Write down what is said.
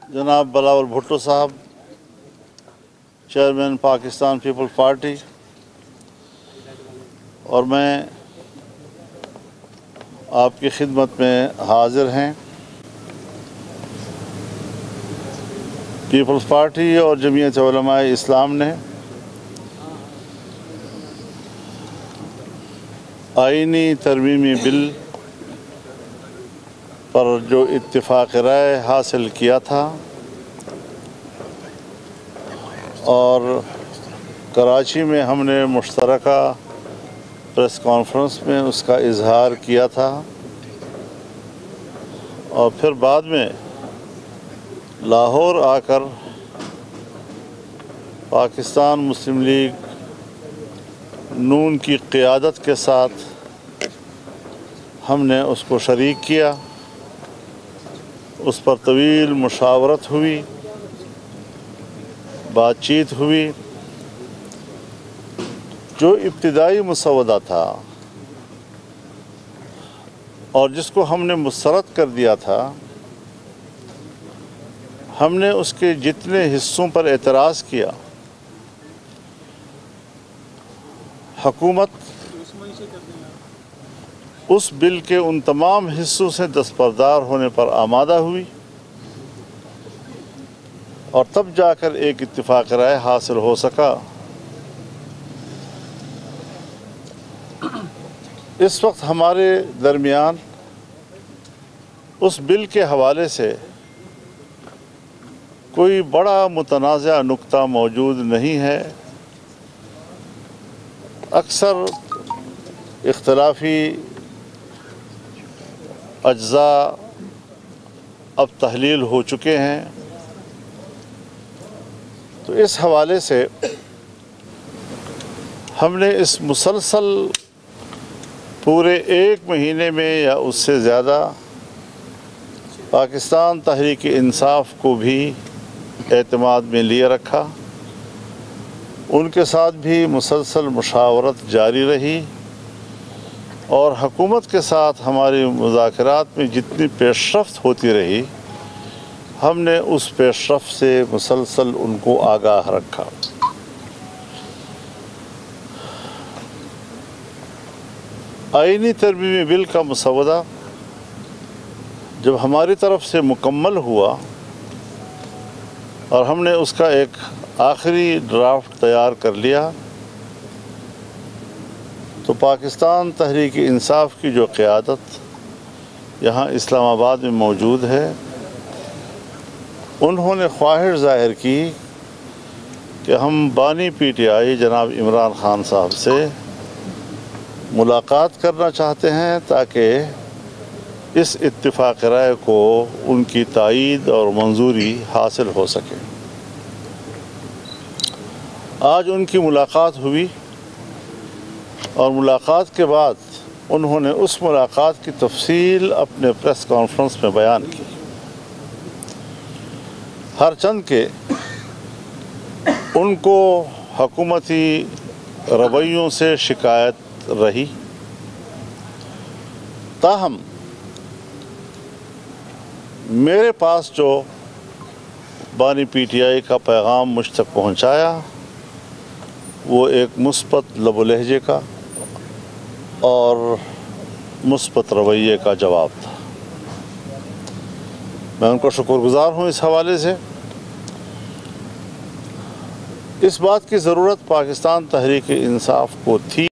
जनाब बिलावल भुट्टो साहब, chairman Pakistan peoples party, और मैं आपकी खिदमत में हाजिर हैं। पीपल्स पार्टी और जमीयत उलमाए इस्लाम ने आईनी तरमीमी बिल पर जो इत्तिफाक राय हासिल किया था और कराची में हमने मुश्तरका प्रेस कॉन्फ्रेंस में उसका इजहार किया था और फिर बाद में लाहौर आकर पाकिस्तान मुस्लिम लीग नून की क़ियादत के साथ हमने उसको शरीक किया। उस पर तवील मुशावरत हुई, बातचीत हुई। जो इब्तिदाई मुसवदा था और जिसको हमने मुस्तरद कर दिया था, हमने उसके जितने हिस्सों पर एतराज़ किया, हुकूमत उस बिल के उन तमाम हिस्सों से दस्तबरदार होने पर आमादा हुई और तब जाकर एक इत्तिफाक राय हासिल हो सका। इस वक्त हमारे दरमियान उस बिल के हवाले से कोई बड़ा मुतनाज़ा नुक्ता मौजूद नहीं है। अक्सर इख्तलाफी अज्जा अब तहलील हो चुके हैं, तो इस हवाले से हमने इस मुसलसल पूरे एक महीने में या उससे ज़्यादा पाकिस्तान तहरीक इंसाफ को भी एतमाद में लिए रखा। उनके साथ भी मुसलसल मुशावरत जारी रही और हुकूमत के साथ हमारी मुज़ाकरात में जितनी पेशरफ्त होती रही, हमने उस पेशरफ्त से मुसलसल उनको आगाह रखा। आईनी तरमीमी बिल का मसवदा जब हमारी तरफ से मुकम्मल हुआ और हमने उसका एक आखिरी ड्राफ्ट तैयार कर लिया, तो पाकिस्तान तहरीक इंसाफ की जो क़ियादत यहाँ इस्लामाबाद में मौजूद है, उन्होंने ख्वाहिश ज़ाहिर की कि हम बानी PTI जनाब इमरान खान साहब से मुलाकात करना चाहते हैं ताकि इस इत्तिफाक राय को उनकी तायीद और मंजूरी हासिल हो सके। आज उनकी मुलाकात हुई और मुलाकात के बाद उन्होंने उस मुलाकात की तफसील अपने प्रेस कॉन्फ्रेंस में बयान की। हर चंद के उनको हुकूमती रवैयों से शिकायत रही, ताहम मेरे पास जो बानी PTI का पैगाम मुझ तक पहुँचाया वो एक मुस्बत लबो लहजे का और मुस्बत रवैये का जवाब था। मैं उनको शुक्रगुज़ार हूँ इस हवाले से। इस बात की ज़रूरत पाकिस्तान तहरीक इंसाफ को थी